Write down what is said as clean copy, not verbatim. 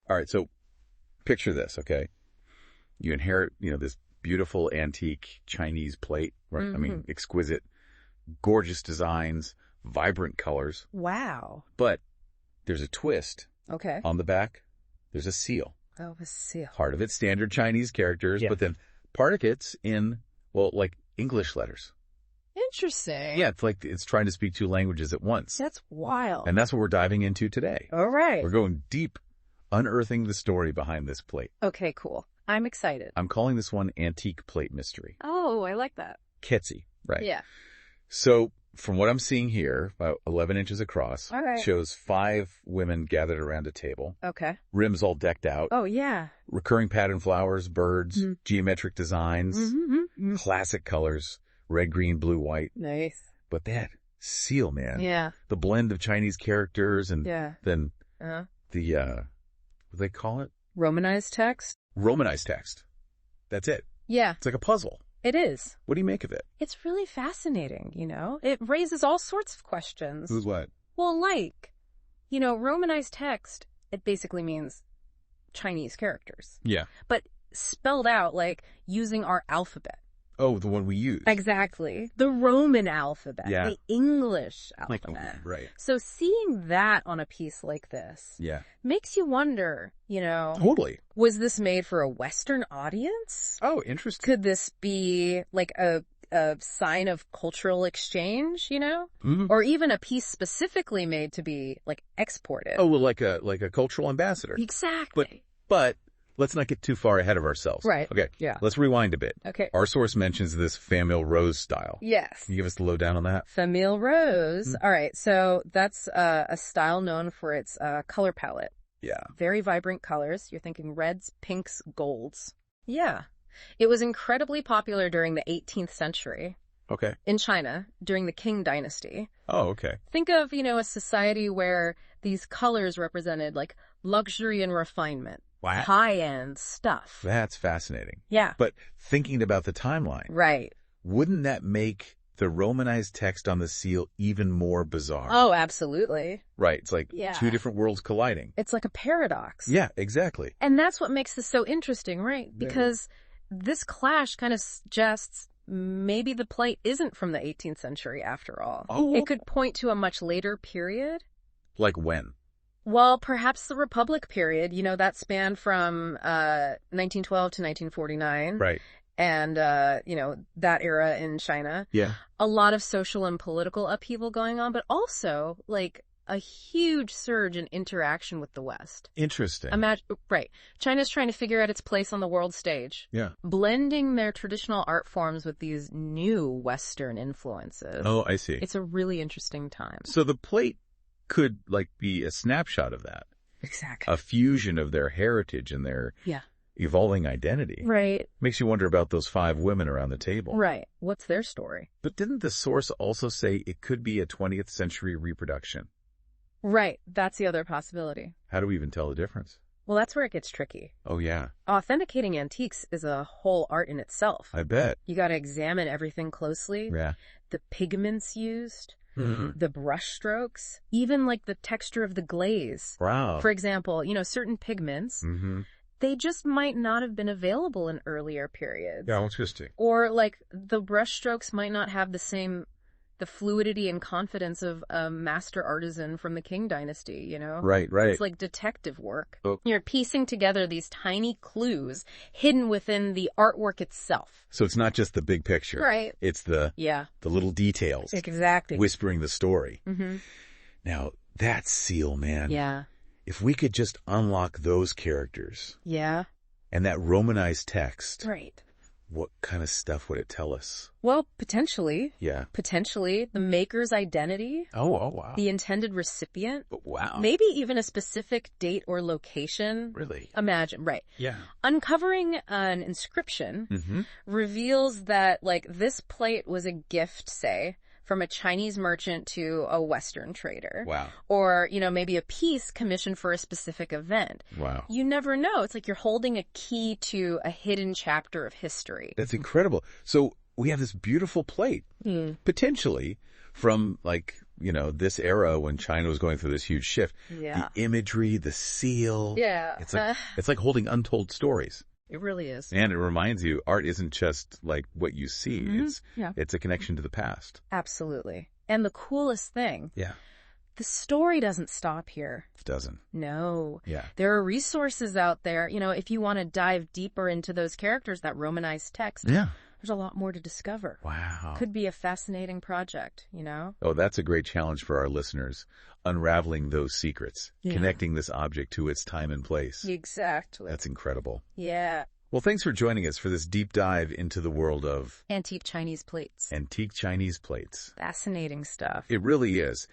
All right, so picture this, okay? You inherit, this beautiful antique Chinese plate, right? I mean, exquisite, gorgeous designs, vibrant colors. Wow. But there's a twist. Okay. On the back, there's a seal. Oh, a seal. Part of it's standard Chinese characters, Yeah. but then part of it's in, like English letters. Interesting. Yeah, it's like it's trying to speak two languages at once. That's wild. And that's what we're diving into today. All right. We're going deep, unearthing the story behind this plate. Okay, cool. I'm excited. I'm calling this one Antique Plate Mystery. Oh, I like that. Ketsy, right? Yeah. So from what I'm seeing here, about 11 inches across, All right. shows 5 women gathered around a table. Okay. Rims all decked out. Oh, yeah. Recurring pattern flowers, birds, geometric designs, classic colors, red, green, blue, white. Nice. But that seal, man. Yeah. The blend of Chinese characters and then Uh-huh. the, what do they call it? Romanized text? Romanized text. That's it. Yeah, It's like a puzzle. it is. What do you make of it? It's really fascinating, It raises all sorts of questions. Who's what? Well, Romanized text, it basically means Chinese characters. Yeah. But spelled out like using our alphabet. Oh, the one we use. Exactly. The Roman alphabet. Yeah. The English Like, alphabet. right. So seeing that on a piece like this Yeah. makes you wonder, Totally. was this made for a Western audience? Oh, interesting. Could this be like a sign of cultural exchange, Or even a piece specifically made to be like exported? Oh, well, like a cultural ambassador. Exactly. But let's not get too far ahead of ourselves. Right. Okay. Yeah. Let's rewind a bit. Okay. Our source mentions this Famille Rose style. Yes. Can you give us the lowdown on that? Famille Rose. All right. So that's a style known for its color palette. Yeah. Very vibrant colors. You're thinking reds, pinks, golds. Yeah. It was incredibly popular during the 18th century Okay. in China during the Qing dynasty. Oh, okay. Think of, a society where these colors represented like luxury and refinement. Wow. High-end stuff. That's fascinating. Yeah. But thinking about the timeline, Right. wouldn't that make the Romanized text on the seal even more bizarre? Oh, absolutely. Right. It's like Yeah. two different worlds colliding. It's like a paradox. Yeah, exactly. And that's what makes this so interesting, right? Because this clash kind of suggests maybe the plate isn't from the 18th century after all. Oh. It could point to a much later period. Like when? Well, perhaps the Republic period, that spanned from 1912 to 1949. Right. And, that era in China. Yeah. A lot of social and political upheaval going on, but also, like, a huge surge in interaction with the West. Interesting. Right. China's trying to figure out its place on the world stage. Yeah. Blending their traditional art forms with these new Western influences. Oh, I see. It's a really interesting time. So the plate could be a snapshot of that. Exactly. A fusion of their heritage and their evolving identity. Right. Makes you wonder about those 5 women around the table. Right. What's their story? But didn't the source also say it could be a 20th century reproduction? Right. That's the other possibility. How do we even tell the difference? Well, that's where it gets tricky. Oh, yeah. Authenticating antiques is a whole art in itself. I bet. You got to examine everything closely. Yeah. The pigments used, Mm-hmm. the brush strokes, even like the texture of the glaze. Wow. For example, certain pigments, Mm-hmm. they just might not have been available in earlier periods. Yeah, interesting. Or like the brush strokes might not have the fluidity and confidence of a master artisan from the Qing dynasty, Right, right. It's like detective work. Oh. You're piecing together these tiny clues hidden within the artwork itself. So it's not just the big picture. Right. It's the little details. Exactly. Whispering the story. Mm-hmm. Now, that seal, man. Yeah. If we could just unlock those characters. Yeah. And that Romanized text. Right. What kind of stuff would it tell us? Well, potentially. Yeah. Potentially the maker's identity. Oh, wow. The intended recipient. Wow. Maybe even a specific date or location. Really? Imagine, right. Yeah. Uncovering an inscription reveals that, this plate was a gift, say, from a Chinese merchant to a Western trader. Wow. Or, maybe a piece commissioned for a specific event. Wow. You never know. It's like you're holding a key to a hidden chapter of history. That's incredible. So we have this beautiful plate, potentially from this era when China was going through this huge shift. Yeah. The imagery, the seal. Yeah. It's like holding untold stories. It really is. And it reminds you, art isn't just like what you see. Mm-hmm. It's a connection to the past. Absolutely. And the coolest thing. Yeah. The story doesn't stop here. It doesn't. No. Yeah. There are resources out there, if you want to dive deeper into those characters, that Romanized text. Yeah. There's a lot more to discover. Wow. Could be a fascinating project, Oh, that's a great challenge for our listeners. Unraveling those secrets. Yeah. Connecting this object to its time and place. Exactly. That's incredible. Yeah. Well, thanks for joining us for this deep dive into the world of antique Chinese plates. Antique Chinese plates. Fascinating stuff. It really is.